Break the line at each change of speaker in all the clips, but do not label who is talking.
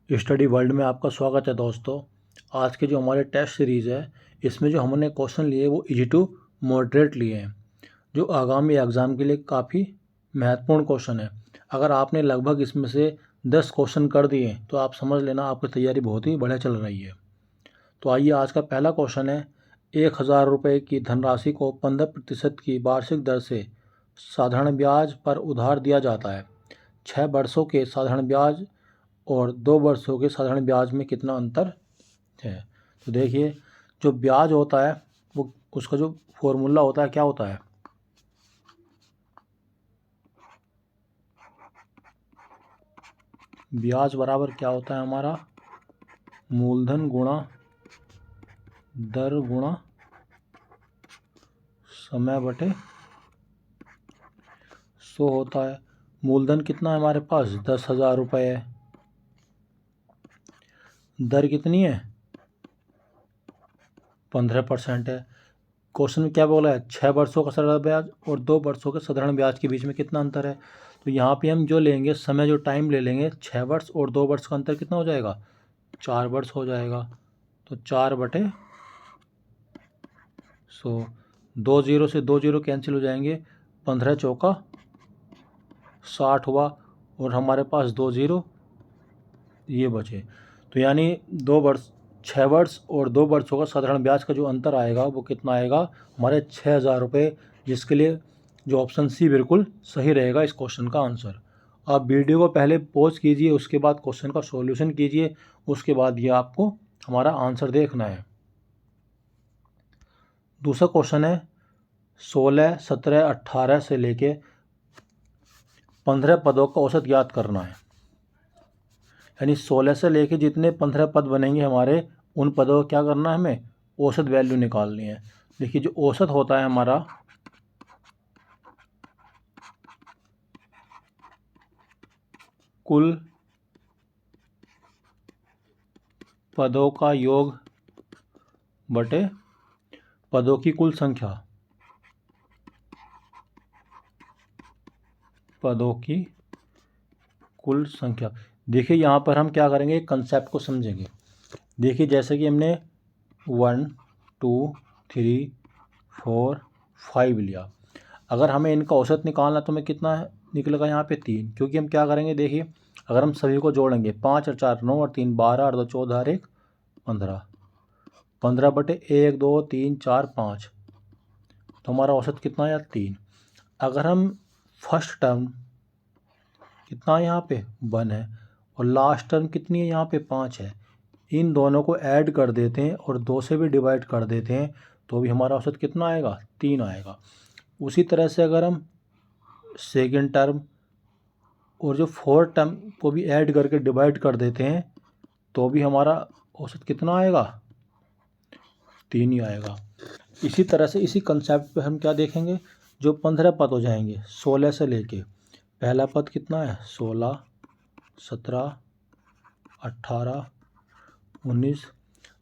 Study world में आपका स्वागत है दोस्तों। आज के जो हमारे टेस्ट सीरीज़ है इसमें जो हमने क्वेश्चन लिए वो इजी टू मॉडरेट लिए हैं, जो आगामी एग्ज़ाम के लिए काफ़ी महत्वपूर्ण क्वेश्चन है। अगर आपने लगभग इसमें से 10 क्वेश्चन कर दिए तो आप समझ लेना आपकी तैयारी बहुत ही बढ़िया चल रही है। तो आइए, आज का पहला क्वेश्चन है। 1,000 रुपये की धनराशि को 15% की वार्षिक दर से साधारण ब्याज पर उधार दिया जाता है। 6 वर्षों के साधारण ब्याज और 2 वर्षों के साधारण ब्याज में कितना अंतर है। तो देखिए, जो ब्याज होता है वो उसका जो फॉर्मूला होता है क्या होता है। ब्याज बराबर क्या होता है हमारा, मूलधन गुणा दर गुणा समय बटे 100 होता है। मूलधन कितना है हमारे पास, 10,000 रुपये है। दर कितनी है, 15% है। क्वेश्चन में क्या बोला है, 6 वर्षों का साधारण ब्याज और 2 वर्षों के साधारण ब्याज के बीच में कितना अंतर है। तो यहाँ पे हम जो लेंगे समय, जो टाइम ले लेंगे, 6 वर्ष और 2 वर्ष का अंतर कितना हो जाएगा, 4 वर्ष हो जाएगा। तो 4/100, 2 जीरो से 2 जीरो कैंसिल हो जाएंगे, 15 चौका 60 हुआ और हमारे पास 2 जीरो ये बचे। तो यानी 6 वर्ष और 2 वर्षों का साधारण ब्याज का जो अंतर आएगा वो कितना आएगा, हमारे 6,000 रुपये, जिसके लिए जो ऑप्शन सी बिल्कुल सही रहेगा इस क्वेश्चन का आंसर। आप वीडियो को पहले पॉज कीजिए, उसके बाद क्वेश्चन का सॉल्यूशन कीजिए, उसके बाद ये आपको हमारा आंसर देखना है। दूसरा क्वेश्चन है, 16, 17, 18 से लेके 15 पदों का औसत ज्ञात करना है। यानी 16 से लेके जितने 15 पद बनेंगे हमारे, उन पदों को क्या करना है, हमें औसत वैल्यू निकालनी है। देखिए, जो औसत होता है हमारा, कुल पदों का योग बटे पदों की कुल संख्या, पदों की कुल संख्या। देखिए, यहाँ पर हम क्या करेंगे, कंसेप्ट को समझेंगे। देखिए, जैसे कि हमने 1, 2, 3, 4, 5 लिया। अगर हमें इनका औसत निकालना तो हमें कितना निकलेगा यहाँ पे 3, क्योंकि हम क्या करेंगे, देखिए अगर हम सभी को जोड़ेंगे, 5 और 4 9 और 3 12 और 2 14 और 1 15, 15/1 2 3 4 5, तो हमारा औसत कितना है, 3। अगर हम फर्स्ट टर्म कितना है यहाँ पे 1 है और लास्ट टर्म कितनी है यहाँ पे 5 है, इन दोनों को ऐड कर देते हैं और 2 से भी डिवाइड कर देते हैं, तो भी हमारा औसत कितना आएगा, 3 आएगा। उसी तरह से अगर हम सेकेंड टर्म और जो फोर्थ टर्म को भी ऐड करके डिवाइड कर देते हैं, तो भी हमारा औसत कितना आएगा, 3 ही आएगा। इसी तरह से इसी कंसेप्ट पे हम क्या देखेंगे, जो 15 पद हो जाएंगे 16 से लेके, पहला पद कितना है 16, 17, 18, 19,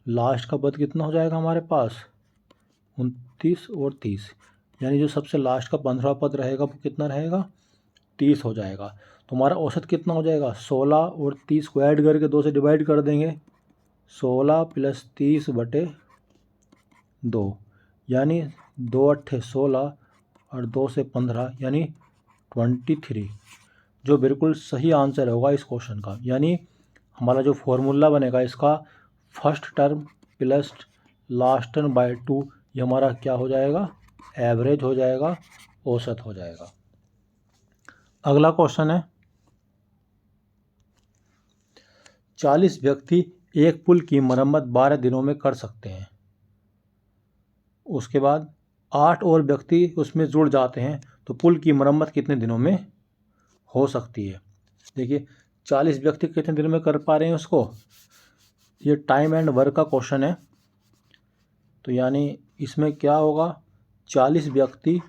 लास्ट का पद कितना हो जाएगा हमारे पास 29 और 30, यानी जो सबसे लास्ट का 15वां पद रहेगा वो कितना रहेगा, 30 हो जाएगा। तो हमारा औसत कितना हो जाएगा, 16 और 30 को ऐड करके 2 से डिवाइड कर देंगे, 16 + 30/2, यानी 2 8 16 और 2 से 15 यानी 23, जो बिल्कुल सही आंसर होगा इस क्वेश्चन का। यानी हमारा जो फॉर्मूला बनेगा इसका, first term plus last term by 2, ये हमारा क्या हो जाएगा, एवरेज हो जाएगा, औसत हो जाएगा। अगला क्वेश्चन है, 40 व्यक्ति एक पुल की मरम्मत 12 दिनों में कर सकते हैं। उसके बाद 8 और व्यक्ति उसमें जुड़ जाते हैं, तो पुल की मरम्मत कितने दिनों में हो सकती है। देखिए, 40 व्यक्ति कितने दिनों में कर पा रहे हैं उसको, ये टाइम एंड वर्क का क्वेश्चन है। तो यानी इसमें क्या होगा, 40 व्यक्ति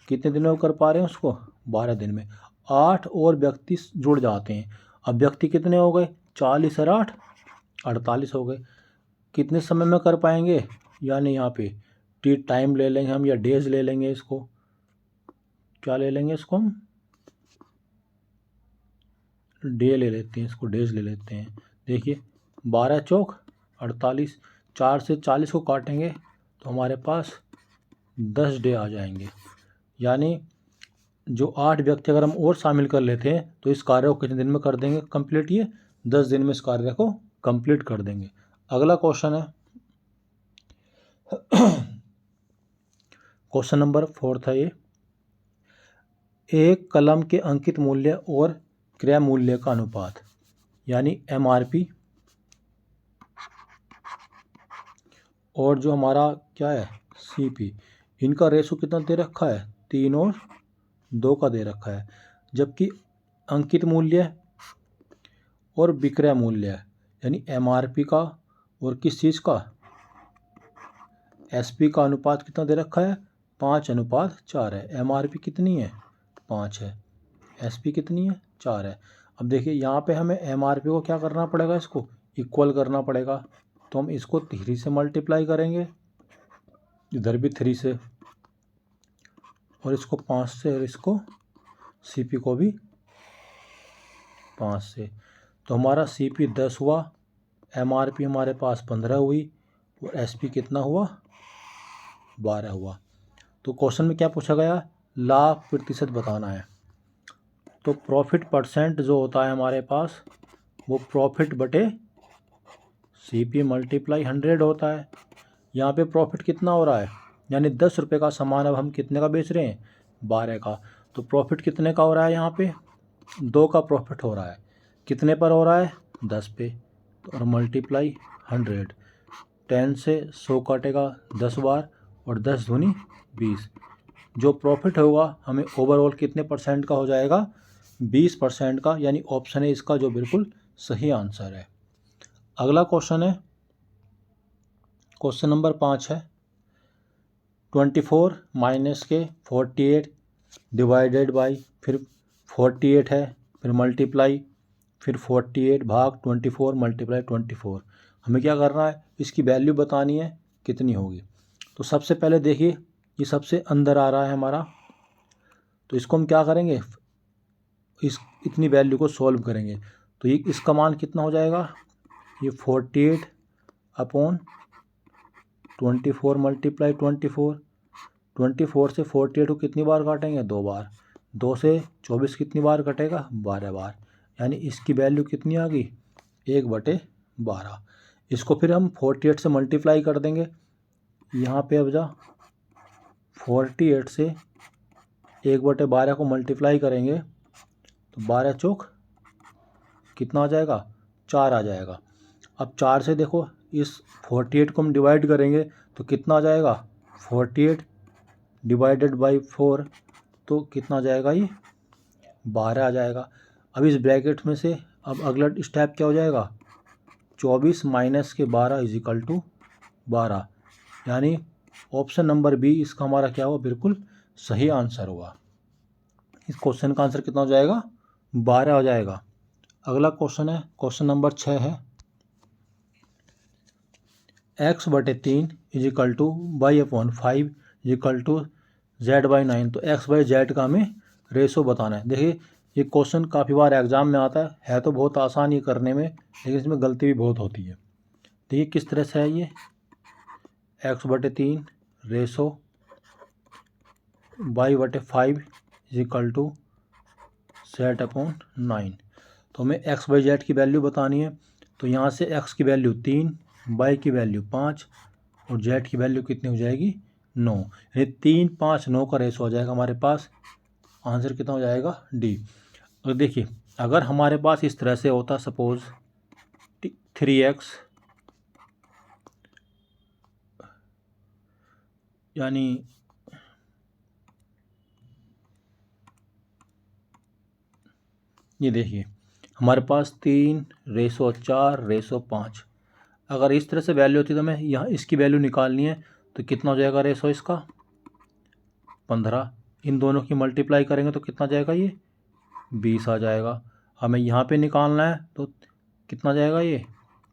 कितने दिनों में कर पा रहे हैं उसको, 12 दिन में। 8 और व्यक्ति जुड़ जाते हैं, अब व्यक्ति कितने हो गए, 40 और 8 48 हो गए। कितने समय में कर पाएंगे, यानी यहाँ पे टाइम ले लेंगे हम, या डेज ले लेंगे इसको, क्या ले लेंगे इसको हम, डे ले लेते हैं, इसको डेज ले लेते हैं। देखिए 12 चौक 48, 4 से 40 को काटेंगे तो हमारे पास 10 डे आ जाएंगे। यानी जो 8 व्यक्ति अगर हम और शामिल कर लेते हैं तो इस कार्य को कितने दिन में कर देंगे कंप्लीट? ये 10 दिन में इस कार्य को कंप्लीट कर देंगे। अगला क्वेश्चन है क्वेश्चन नंबर 4 था ये। एक कलम के अंकित मूल्य और क्रय मूल्य का अनुपात यानी MRP और जो हमारा क्या है CP, इनका रेशो कितना दे रखा है? 3 और 2 का दे रखा है। जबकि अंकित मूल्य और विक्रय मूल्य यानी MRP का और किस चीज़ का SP का अनुपात कितना दे रखा है? 5:4 है। MRP कितनी है? 5 है। SP कितनी है? 4 है। अब देखिए यहाँ पे हमें MRP को क्या करना पड़ेगा? इसको इक्वल करना पड़ेगा। तो हम इसको 3 से मल्टीप्लाई करेंगे, इधर भी 3 से, और इसको 5 से, और इसको CP को भी 5 से। तो हमारा CP 10 हुआ, MRP हमारे पास 15 हुई और SP कितना हुआ? 12 हुआ। तो क्वेश्चन में क्या पूछा गया? लाभ प्रतिशत बताना है। तो प्रॉफिट परसेंट जो होता है हमारे पास वो प्रॉफिट बटे CP मल्टीप्लाई 100 होता है। यहाँ पे प्रॉफिट कितना हो रहा है? यानी 10 रुपये का सामान अब हम कितने का बेच रहे हैं? 12 का। तो प्रॉफिट कितने का हो रहा है? यहाँ पे 2 का प्रॉफिट हो रहा है। कितने पर हो रहा है? 10 पे। और मल्टीप्लाई 100, 10 से 100 काटेगा 10 बार और 10 दूनी 20। जो प्रॉफिट होगा हमें ओवरऑल कितने परसेंट का हो जाएगा? 20% का। यानी ऑप्शन है इसका जो बिल्कुल सही आंसर है। अगला क्वेश्चन है क्वेश्चन नंबर 5 है 24 माइनस के 48 डिवाइडेड बाई, फिर 48 है, फिर मल्टीप्लाई, फिर 48 भाग 24 मल्टीप्लाई 24। हमें क्या करना है? इसकी वैल्यू बतानी है कितनी होगी। तो सबसे पहले देखिए ये सबसे अंदर आ रहा है हमारा, तो इसको हम क्या करेंगे? इतनी वैल्यू को सॉल्व करेंगे। तो ये इसका मान कितना हो जाएगा? ये 48 अपॉन 24 मल्टीप्लाई 24। 24 से 48 को कितनी बार काटेंगे? 2 बार। 2 से 24 कितनी बार कटेगा? 12 बार। यानी इसकी वैल्यू कितनी आ गई? 1/12। इसको फिर हम 48 से मल्टीप्लाई कर देंगे। यहाँ पे अब जा 48 से 1/12 को मल्टीप्लाई करेंगे तो 12 चौक कितना आ जाएगा? 4 आ जाएगा। अब 4 से देखो इस 48 को हम डिवाइड करेंगे तो कितना आ जाएगा? 48 डिवाइडेड बाई 4, तो कितना आ जाएगा? ये 12 आ जाएगा। अब इस ब्रैकेट में से अब अगला स्टेप क्या हो जाएगा? 24 माइनस के 12 इज इक्वल टू 12। यानी ऑप्शन नंबर बी इसका हमारा क्या हुआ? बिल्कुल सही आंसर हुआ। इस क्वेश्चन का आंसर कितना हो जाएगा? 12 हो जाएगा। अगला क्वेश्चन है क्वेश्चन नंबर 6 है x/3 is equal to y/5 is equal to z/9। तो x/z का हमें रेशो बताना है। देखिए ये क्वेश्चन काफ़ी बार एग्जाम में आता है तो बहुत आसान ये करने में, लेकिन इसमें गलती भी बहुत होती है। देखिए किस तरह से है ये x/3 ratio y/5 is equal to z/9। तो हमें x/z की वैल्यू बतानी है। तो यहाँ से x की वैल्यू 3, y की वैल्यू 5 और z की वैल्यू कितनी हो जाएगी? 9। यानी 3, 5, 9 का रेशो हो जाएगा हमारे पास। आंसर कितना हो जाएगा? डी। और देखिए अगर हमारे पास इस तरह से होता, सपोज 3x यानी ये देखिए हमारे पास 3:4:5। अगर इस तरह से वैल्यू होती तो हमें यहाँ इसकी वैल्यू निकालनी है तो कितना हो जाएगा रेशो इसका? 15। इन दोनों की मल्टीप्लाई करेंगे तो कितना जाएगा? ये 20 आ जाएगा। हमें यहाँ पे निकालना है तो कितना जाएगा? ये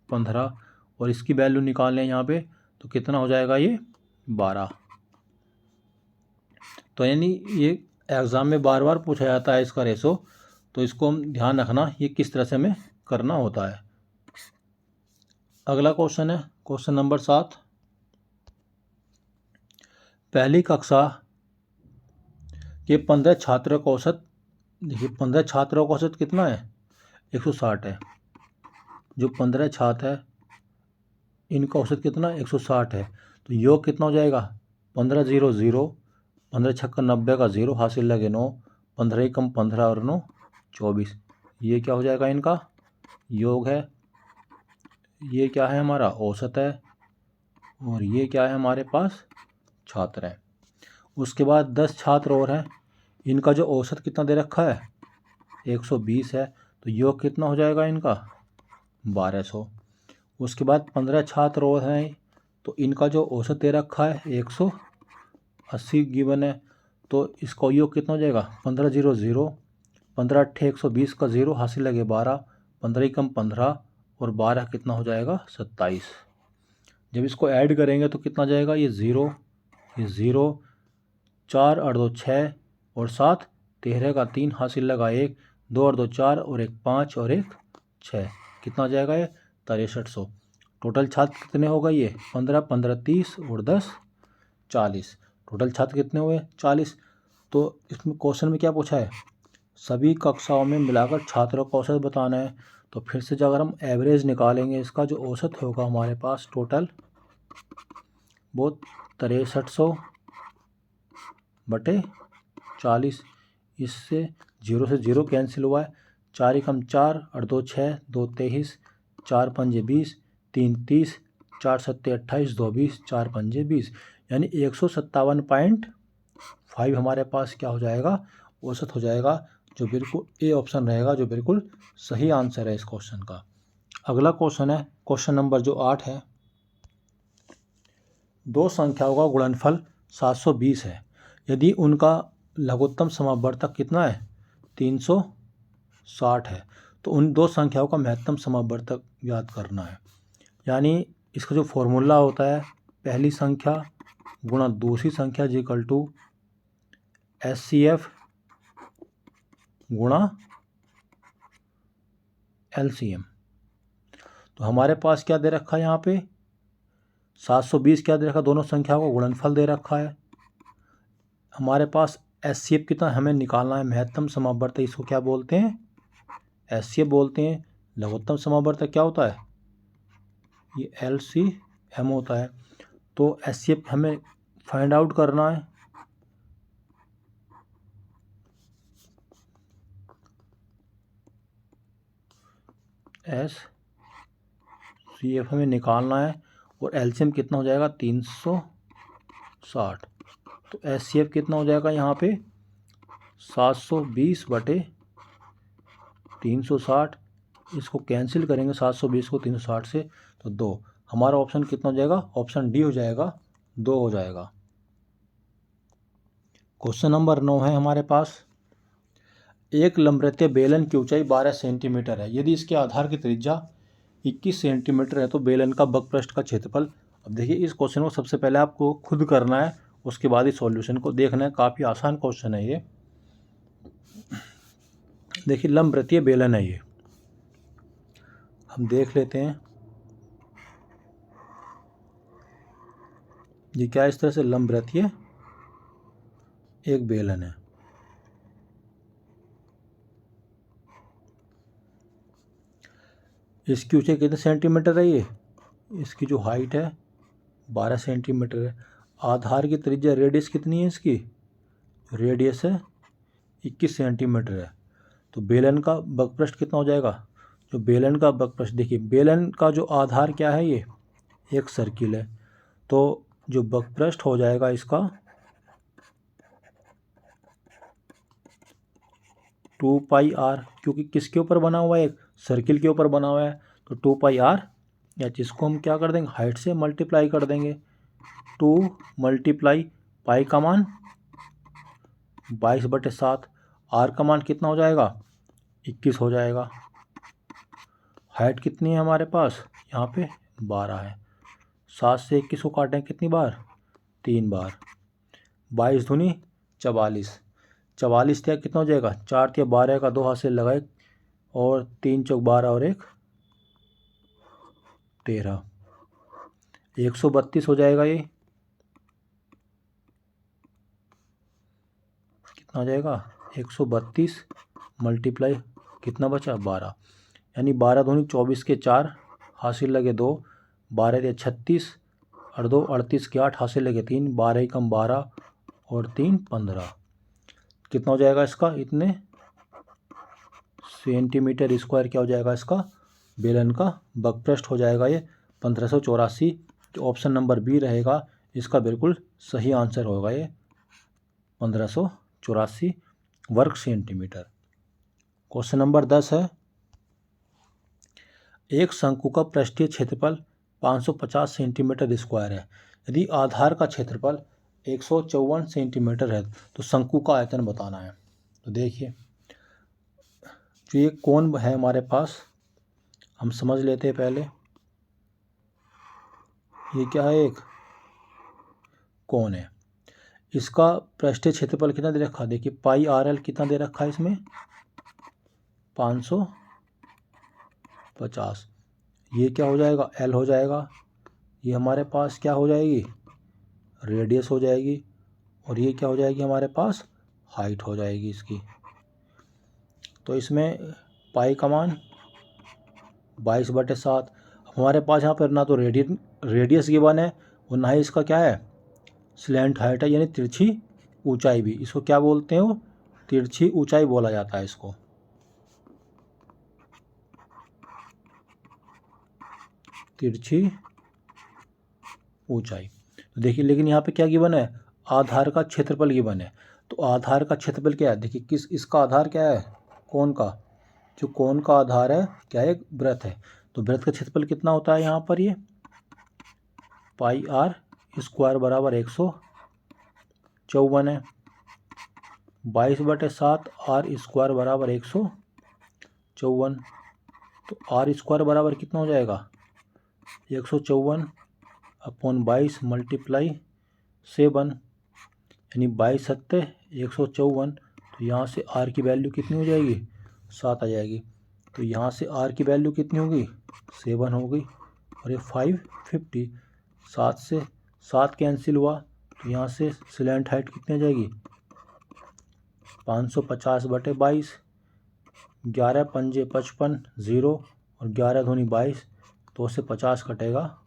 15। और इसकी वैल्यू निकालना है यहाँ पे तो कितना हो जाएगा? ये 12। तो यानी ये एग्ज़ाम में बार बार पूछा जाता है इसका रेशो, तो इसको हम ध्यान रखना ये किस तरह से हमें करना होता है। अगला क्वेश्चन है क्वेश्चन नंबर 7। पहली कक्षा के 15 छात्रों का औसत, देखिए 15 छात्रों का औसत कितना है, 160 है। जो 15 छात्र है इनका औसत कितना 160 है। तो योग कितना हो जाएगा 15 0 0, 15 छक्का 90 का 0, हासिल लगे 9, 15 ही कम 15 और 9 24। ये क्या हो जाएगा इनका योग है। ये क्या है हमारा औसत है और ये क्या है हमारे पास छात्र है। उसके बाद 10 छात्र और हैं, इनका जो औसत कितना दे रखा है 120 है। तो योग कितना हो जाएगा इनका 1200। उसके बाद 15 छात्र और हैं, तो इनका जो औसत दे रखा है 180 गिवन है। तो इसका योग कितना हो जाएगा 15 0 0, 15 8 120 का 0, हासिल लगे 12, 15 ही कम 15 और 12 कितना हो जाएगा 27। जब इसको ऐड करेंगे तो कितना जाएगा ये 0, 4 और 2 6 और 7, 13 का 3, हासिल लगा 1, 2 और 2 4 और 1 5 और 1 6, कितना हो जाएगा ये 6300। टोटल छात्र कितने होगा ये 15 15 30 और 10 40। टोटल छात्र कितने हुए 40। तो इसमें क्वेश्चन में क्या पूछा है सभी कक्षाओं में मिलाकर छात्रों का औसत बताना है। तो फिर से अगर हम एवरेज निकालेंगे इसका जो औसत होगा हमारे पास टोटल वो 6300 बटे 40। इससे 0 से 0 कैंसिल हुआ है, 4 ही कम 4 और 2 6, 2 23, 4 पंजे 20, 3 30, 4 सत्ते 28, 2 20, 4 पंजे 20, यानी 157.5 हमारे पास क्या हो जाएगा औसत हो जाएगा, जो बिल्कुल ए ऑप्शन रहेगा, जो बिल्कुल सही आंसर है इस क्वेश्चन का। अगला क्वेश्चन है क्वेश्चन नंबर जो 8 है। दो संख्याओं का गुणनफल 720 है, यदि उनका लघुत्तम समावर्तक कितना है 360 है, तो उन दो संख्याओं का महत्तम समावर्तक ज्ञात करना है। यानी इसका जो फॉर्मूला होता है पहली संख्या गुणा दूसरी संख्या इक्वल टू HCF गुणा LCM। तो हमारे पास क्या दे रखा है यहाँ पे 720 क्या दे रखा, दोनों संख्याओं का गुणनफल दे रखा है। हमारे पास HCF कितना हमें निकालना है महत्तम समावर्तक, इसको क्या बोलते हैं HCF बोलते हैं। लघुत्तम समावर्तक क्या होता है ये LCM होता है। तो HCF हमें फाइंड आउट करना है। HCF हमें निकालना है और LCM कितना हो जाएगा 360। तो HCF कितना हो जाएगा यहाँ पे 720 बटे 360। इसको कैंसिल करेंगे 720 को 360 से, तो 2। हमारा ऑप्शन कितना हो जाएगा ऑप्शन डी हो जाएगा 2 हो जाएगा। क्वेश्चन नंबर 9 है हमारे पास। एक लंबवृत्तीय बेलन की ऊंचाई 12 सेंटीमीटर है, यदि इसके आधार की त्रिज्या 21 सेंटीमीटर है तो बेलन का बकपृष्ठ का क्षेत्रफल। अब देखिए इस क्वेश्चन को सबसे पहले आपको खुद करना है, उसके बाद ही सॉल्यूशन को देखना है। काफ़ी आसान क्वेश्चन है ये। देखिए लंबवृत्तीय बेलन है ये, हम देख लेते हैं ये क्या इस तरह से लंबवृत्तीय एक बेलन है। इसकी ऊंचाई कितने सेंटीमीटर है ये, इसकी जो हाइट है 12 सेंटीमीटर है। आधार की त्रिज्या रेडियस कितनी है इसकी, रेडियस है 21 सेंटीमीटर है। तो बेलन का बकपृष्ठ कितना हो जाएगा, जो बेलन का बकपृष्ठ देखिए बेलन का जो आधार क्या है ये एक सर्किल है, तो जो बकपृष्ठ हो जाएगा इसका 2πr, क्योंकि किसके ऊपर बना हुआ है एक सर्किल के ऊपर बना हुआ है, तो 2πr, या जिसको हम क्या कर देंगे हाइट से मल्टीप्लाई कर देंगे। 2 मल्टीप्लाई पाई का मान 22/7, आर का मान कितना हो जाएगा 21 हो जाएगा। हाइट कितनी है हमारे पास यहाँ पे 12 है। 7 से 21 को काटें कितनी बार 3 बार, 22 दूनी 44, 44 दिया कितना हो जाएगा, 4 या 12 का 2 हाथ से लगाए और 3 चौक 12 और 1 13, 132 हो जाएगा। ये कितना हो जाएगा 132 मल्टीप्लाई कितना बचा 12, यानी 12 दूनी 24 के 4 हासिल लगे 2, 12 या 36 और 2 38 के 8 हासिल लगे 3, 12 कम 12 और 3 15, कितना हो जाएगा इसका, इतने सेंटीमीटर स्क्वायर क्या हो जाएगा इसका बेलन का बकपृष्ठ हो जाएगा ये 1584। जो ऑप्शन नंबर बी रहेगा इसका बिल्कुल सही आंसर होगा ये 1584 वर्ग सेंटीमीटर। क्वेश्चन नंबर 10 है, एक शंकु का पृष्ठीय क्षेत्रफल 550 सेंटीमीटर स्क्वायर है। यदि आधार का क्षेत्रफल 154 सेंटीमीटर है तो शंकु का आयतन बताना है। तो देखिए जो ये कोण है हमारे पास, हम समझ लेते हैं पहले। ये क्या है, एक कोण है। इसका पृष्ठीय क्षेत्रफल कितना दे रखा है, देखिए पाई आर एल कितना दे रखा है इसमें 550। ये क्या हो जाएगा एल हो जाएगा, ये हमारे पास क्या हो जाएगी रेडियस हो जाएगी, और ये क्या हो जाएगी हमारे पास हाइट हो जाएगी इसकी। तो इसमें पाई का मान 22/7। हमारे पास यहाँ पर ना तो रेडियस गिवन है और ना ही इसका क्या है स्लैंट हाइट है, यानी तिरछी ऊंचाई भी। इसको क्या बोलते हैं, वो तिरछी ऊंचाई बोला जाता है इसको। तिरछी ऊंचाई। तो देखिए लेकिन यहाँ पे क्या गिवन है, आधार का क्षेत्रफल गिवन है। तो आधार का क्षेत्रफल क्या है, देखिए किस इसका आधार क्या है कोण का, जो कोण का आधार है क्या है वृत्त है। तो वृत्त का क्षेत्रफल कितना होता है यहाँ पर, ये पाई आर स्क्वायर बराबर 154 है। 22/7 आर स्क्वायर बराबर 154। तो आर स्क्वायर बराबर कितना हो जाएगा 154/22 मल्टीप्लाई 7, यानी 22×7 154। तो यहाँ से आर की वैल्यू कितनी हो जाएगी 7 आ जाएगी। तो यहाँ से आर की वैल्यू कितनी होगी 7 होगी, और ये 550। 7 से 7 कैंसिल हुआ, तो यहाँ से स्लैंट हाइट कितनी आ जाएगी 550/22। 11 पंजे 55 0 और 11 दूनी 22, तो उससे 50 कटेगा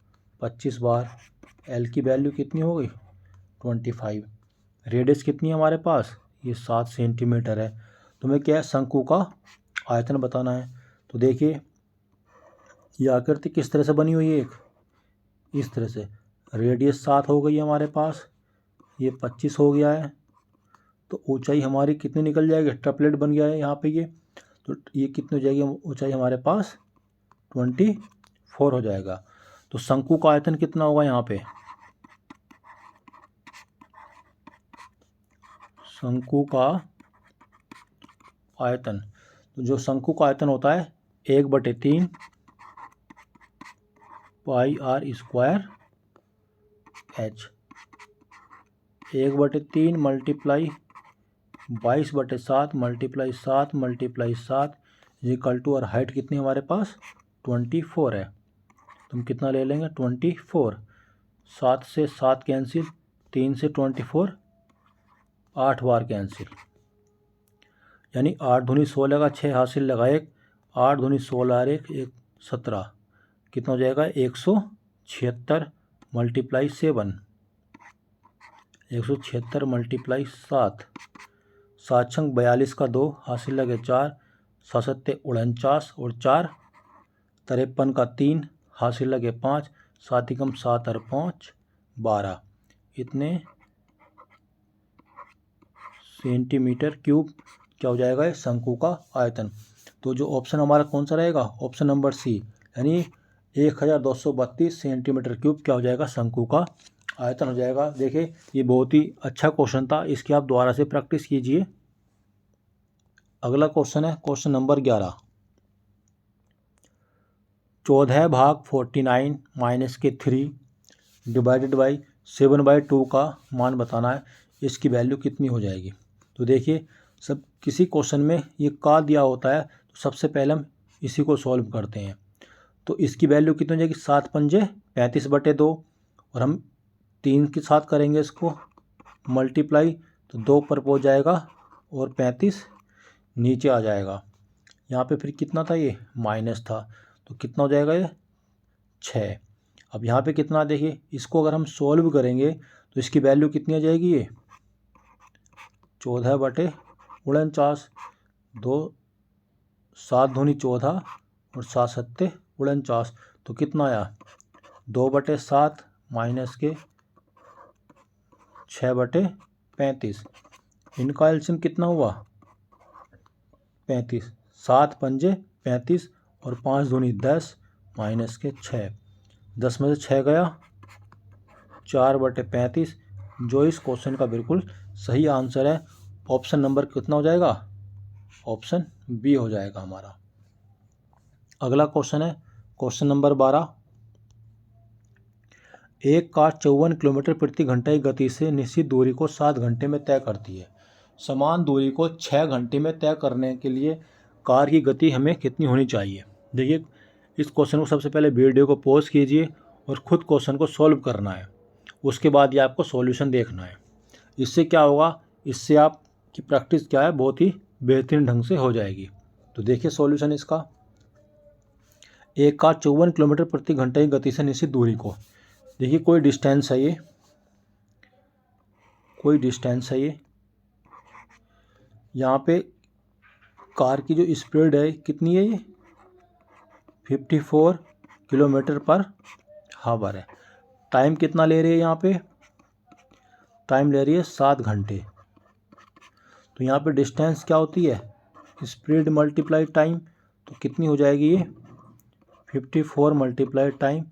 25 बार। एल की वैल्यू कितनी होगी 25। रेडियस कितनी है हमारे पास, ये 7 सेंटीमीटर है। तुम्हें क्या है शंकु का आयतन बताना है। तो देखिए ये आकृति किस तरह से बनी हुई है, एक इस तरह से। रेडियस 7 हो गई हमारे पास, ये 25 हो गया है। तो ऊंचाई हमारी कितनी निकल जाएगी, ट्रिपलेट बन गया है यहाँ पे ये। तो ये कितनी हो जाएगी ऊंचाई हमारे पास 24 हो जाएगा। तो शंकु का आयतन कितना होगा यहाँ पे, शंकु का आयतन, तो जो शंकु का आयतन होता है 1/3 pi r square h. 1/3 multiply 22/7 multiply 7 multiply 7 equal to, और हाइट कितनी हमारे पास 24 है। तुम कितना ले लेंगे 24। 7 से 7 कैंसिल, 3 से 24 8 बार कैंसिल, यानी 8 दूनी 16 का 6 हासिल लगा 1, 8 दूनी 16 और 1 17, कितना हो जाएगा 176 मल्टीप्लाई 7, 176 मल्टीप्लाई 7, 7 छंग 42 का 2 हासिल लगे 4, 7 49 और 4 53 का 3 हासिल लगे 5, 7 एकम 7 और 5 12, इतने सेंटीमीटर क्यूब क्या हो जाएगा ये शंकु का आयतन। तो जो ऑप्शन हमारा कौन सा रहेगा, ऑप्शन नंबर सी, यानी 1232 सेंटीमीटर क्यूब क्या हो जाएगा शंकु का आयतन हो जाएगा। देखिए ये बहुत ही अच्छा क्वेश्चन था, इसकी आप दोबारा से प्रैक्टिस कीजिए। अगला क्वेश्चन है क्वेश्चन नंबर 11। 14 भाग 49 माइनस के 3 डिवाइडेड बाई 7/2 का मान बताना है, इसकी वैल्यू कितनी हो जाएगी। तो देखिए सब किसी क्वेश्चन में ये का दिया होता है तो सबसे पहले हम इसी को सॉल्व करते हैं। तो इसकी वैल्यू कितनी हो जाएगी, 7×5 = 35/2 और हम 3 के साथ करेंगे इसको मल्टीप्लाई तो 2 पर पहुँच जाएगा और 35 नीचे आ जाएगा। यहाँ पे फिर कितना था, ये माइनस था तो कितना हो जाएगा ये 6। अब यहाँ पे कितना देखिए, इसको अगर हम सॉल्व करेंगे तो इसकी वैल्यू कितनी आ जाएगी, ये 14/49। 2 7 दूनी 14 और 7 सत्ते 49 तो कितना आया 2/7 माइनस के 6/35। इनका एलसीएम कितना हुआ 35। 7×5 = 35 और 5 दूनी 10 माइनस के 6। 10 में से 6 गया 4/35, जो इस क्वेश्चन का बिल्कुल सही आंसर है। ऑप्शन नंबर कितना हो जाएगा, ऑप्शन बी हो जाएगा हमारा। अगला क्वेश्चन है क्वेश्चन नंबर 12। एक कार 54 किलोमीटर प्रति घंटे की गति से निश्चित दूरी को 7 घंटे में तय करती है। समान दूरी को 6 घंटे में तय करने के लिए कार की गति हमें कितनी होनी चाहिए। देखिए इस क्वेश्चन को सबसे पहले वीडियो को पॉज कीजिए और ख़ुद क्वेश्चन को सॉल्व करना है, उसके बाद ये आपको सॉल्यूशन देखना है। इससे क्या होगा, इससे आपकी प्रैक्टिस क्या है बहुत ही बेहतरीन ढंग से हो जाएगी। तो देखिए सॉल्यूशन इसका, एक कार 54 किलोमीटर प्रति घंटे की गति से निश्चित दूरी को, देखिए कोई डिस्टेंस है ये, कोई डिस्टेंस है ये, यहाँ पे कार की जो स्पीड है कितनी है, ये 54 किलोमीटर पर हावर है। टाइम कितना ले रही है, यहाँ पे टाइम ले रही है 7 घंटे। तो यहाँ पे डिस्टेंस क्या होती है, स्पीड मल्टीप्लाई टाइम, तो कितनी हो जाएगी ये 54 मल्टीप्लाई टाइम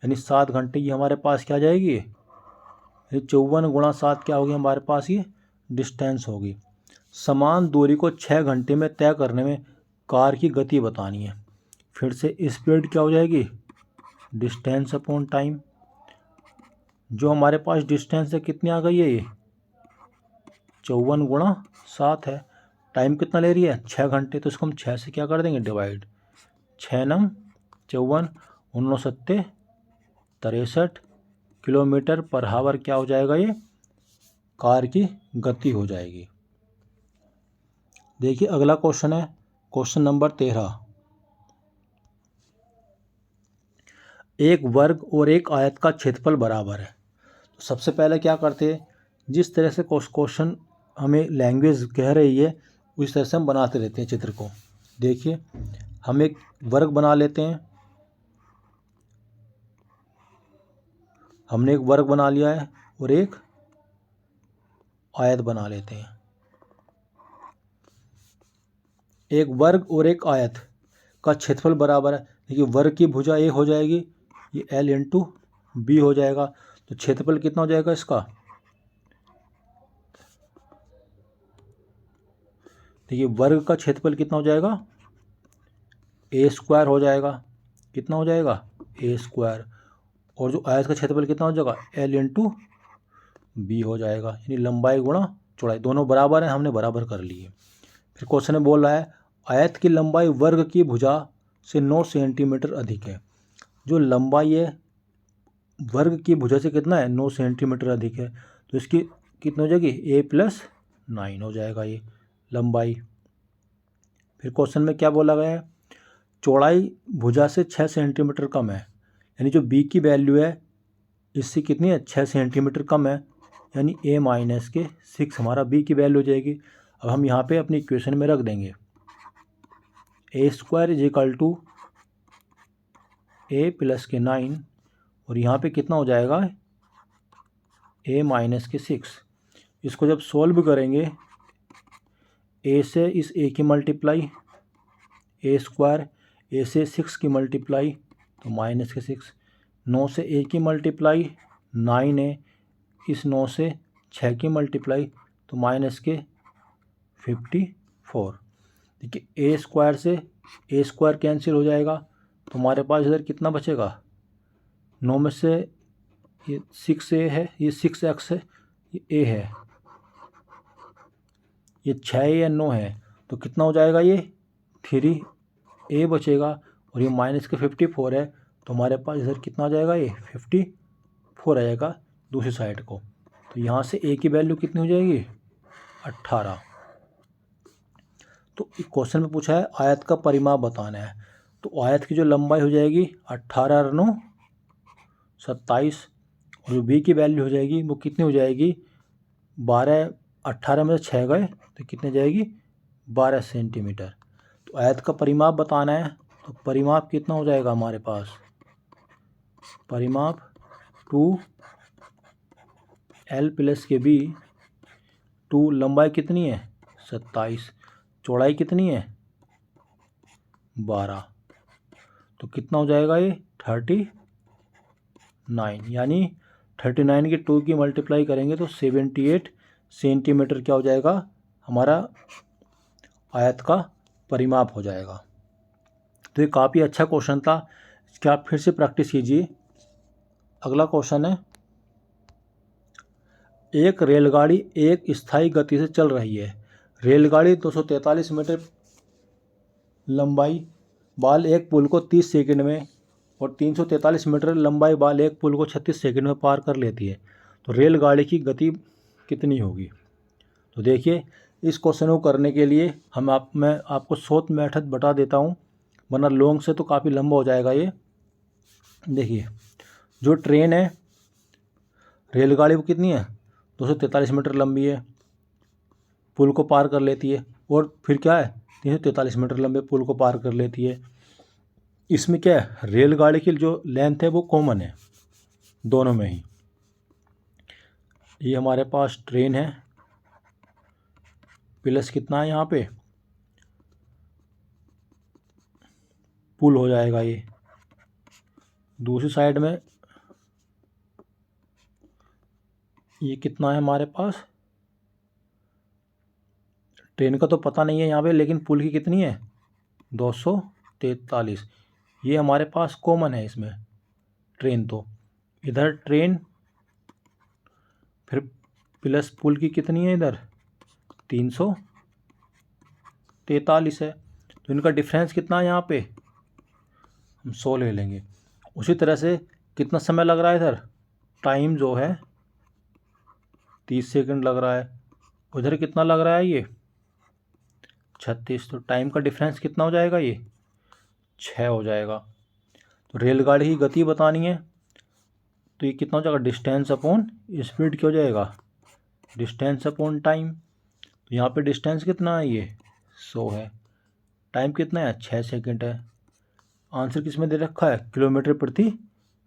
यानी 7 घंटे की हमारे पास क्या आ जाएगी, ये 54 × 7 क्या होगी हमारे पास, ये डिस्टेंस होगी। समान दूरी को 6 घंटे में तय करने में कार की गति बतानी है। फिर से स्पीड क्या हो जाएगी, डिस्टेंस अपॉन टाइम। जो हमारे पास डिस्टेंस है कितनी आ गई है, ये 54 × 7 है। टाइम कितना ले रही है 6 घंटे, तो इसको हम 6 से क्या कर देंगे डिवाइड, 6 9 54 19 7 63 किलोमीटर पर हावर क्या हो जाएगा, ये कार की गति हो जाएगी। देखिए अगला क्वेश्चन है क्वेश्चन नंबर 13। एक वर्ग और एक आयत का क्षेत्रफल बराबर है। तो सबसे पहले क्या करते हैं, जिस तरह से क्वेश्चन हमें लैंग्वेज कह रही है उस तरह से हम बनाते रहते हैं चित्र को। देखिए हम एक वर्ग बना लेते हैं, हमने एक वर्ग बना लिया है और एक आयत बना लेते हैं। एक वर्ग और एक आयत का क्षेत्रफल बराबर है। देखिए वर्ग की भुजा ए हो जाएगी, ये L × B हो जाएगा। तो क्षेत्रफल कितना हो जाएगा इसका, देखिए वर्ग का क्षेत्रफल कितना हो जाएगा A² हो जाएगा। कितना हो जाएगा A²। और जो आयत का क्षेत्रफल कितना हो जाएगा L × B हो जाएगा, यानी लंबाई गुणा चौड़ाई, दोनों बराबर हैं, हमने बराबर कर लिए। फिर क्वेश्चन में बोल रहा है आयत की लंबाई वर्ग की भुजा से 9 सेंटीमीटर अधिक है। जो लंबाई है वर्ग की भुजा से कितना है 9 सेंटीमीटर अधिक है, तो इसकी कितनी हो जाएगी A+9 हो जाएगा ये लंबाई। फिर क्वेश्चन में क्या बोला गया है, चौड़ाई भुजा से 6 सेंटीमीटर कम है, यानी जो B की वैल्यू है इससे कितनी है 6 सेंटीमीटर कम है, यानी A-6 हमारा B की वैल्यू हो जाएगी। अब हम यहाँ पे अपनी इक्वेशन में रख देंगे A² = A + 9 और यहाँ पे कितना हो जाएगा A-6। इसको जब सॉल्व करेंगे A से इस A की मल्टीप्लाई A², A से 6 की मल्टीप्लाई तो -6, 9 से A की मल्टीप्लाई 9A, इस 9 से 6 की मल्टीप्लाई तो -54। देखिए A² से A² कैंसिल हो जाएगा तो हमारे पास इधर कितना बचेगा, 9 में से ये 6A है, ये 6x है, ये A है, ये 6 या 9 है तो कितना हो जाएगा, ये 3a बचेगा, और ये माइनस के 54 है तो हमारे पास इधर कितना आ जाएगा, ये 54 आ जाएगा दूसरी साइड को। तो यहाँ से a की वैल्यू कितनी हो जाएगी, 18। तो क्वेश्चन में पूछा है आयत का परिमाप बताना है, तो आयत की जो लंबाई हो जाएगी 18 और 9 27, और जो b की वैल्यू हो जाएगी वो कितनी हो जाएगी, 12। 18 में से 6 गए तो कितने जाएगी, 12 सेंटीमीटर। तो आयत का परिमाप बताना है, तो परिमाप कितना हो जाएगा हमारे पास, परिमाप 2l प्लस के b। 2 लंबाई कितनी है 27, चौड़ाई कितनी है 12, तो कितना हो जाएगा ये 39, यानी 39 की 2 की मल्टीप्लाई करेंगे तो 78 सेंटीमीटर क्या हो जाएगा, हमारा आयत का परिमाप हो जाएगा। तो ये काफ़ी अच्छा क्वेश्चन था, इसकी आप फिर से प्रैक्टिस कीजिए। अगला क्वेश्चन है, एक रेलगाड़ी एक स्थायी गति से चल रही है। रेलगाड़ी 243 मीटर लंबाई वाले एक पुल को 30 सेकंड में और 343 मीटर लंबाई वाले एक पुल को 36 सेकंड में पार कर लेती है, तो रेलगाड़ी की गति कितनी होगी। तो देखिए इस क्वेश्चन को करने के लिए मैं आपको शॉर्ट मेथड बता देता हूँ, वरना लॉन्ग से तो काफ़ी लंबा हो जाएगा ये। देखिए जो ट्रेन है, रेलगाड़ी वो कितनी है 243 मीटर लंबी है, पुल को पार कर लेती है, और फिर क्या है 343 मीटर लंबे पुल को पार कर लेती है। इसमें क्या है, रेलगाड़ी की जो लेंथ है वो कॉमन है दोनों में ही। ये हमारे पास ट्रेन है, प्लस कितना है यहाँ पे पुल हो जाएगा, ये दूसरी साइड में ये कितना है हमारे पास, ट्रेन का तो पता नहीं है यहाँ पे, लेकिन पुल की कितनी है 243, ये हमारे पास कॉमन है इसमें ट्रेन। तो इधर ट्रेन फिर प्लस पुल की कितनी है इधर 343 है, तो इनका डिफरेंस कितना है यहाँ पे हम 100 ले लेंगे। उसी तरह से कितना समय लग रहा है इधर, टाइम जो है 30 सेकंड लग रहा है, उधर कितना लग रहा है ये 36, तो टाइम का डिफरेंस कितना हो जाएगा ये 6 हो जाएगा। तो रेलगाड़ी की गति बतानी है, तो ये कितना हो जाएगा डिस्टेंस अपॉन स्पीड क्या हो जाएगा, डिस्टेंस अपॉन टाइम। तो यहाँ पे डिस्टेंस कितना है ये 100 है, टाइम कितना है 6 सेकंड है। आंसर किस में दे रखा है, किलोमीटर प्रति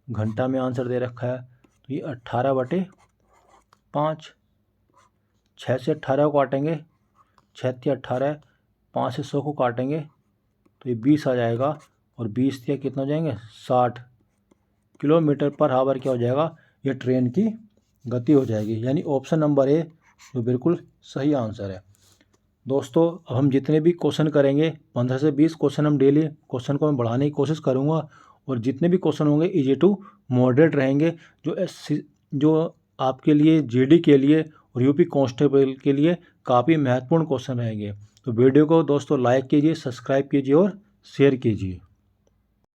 घंटा में आंसर दे रखा है, तो ये 18/5। 6 से 18 को काटेंगे, 6 × 18, 5 से 100 को काटेंगे तो ये 20 आ जाएगा, और 20 या कितना हो जाएंगे 60 किलोमीटर पर आवर क्या हो जाएगा, ये ट्रेन की गति हो जाएगी। यानी ऑप्शन नंबर ए जो बिल्कुल सही आंसर है। दोस्तों अब हम जितने भी क्वेश्चन करेंगे 15 से 20 क्वेश्चन हम डेली क्वेश्चन को मैं बढ़ाने की कोशिश करूँगा, और जितने भी क्वेश्चन होंगे ईजी टू मॉडरेट रहेंगे, जो आपके लिए जीडी के लिए और यूपी कांस्टेबल के लिए काफ़ी महत्वपूर्ण क्वेश्चन रहेंगे। तो वीडियो को दोस्तों लाइक कीजिए, सब्सक्राइब कीजिए और शेयर कीजिए।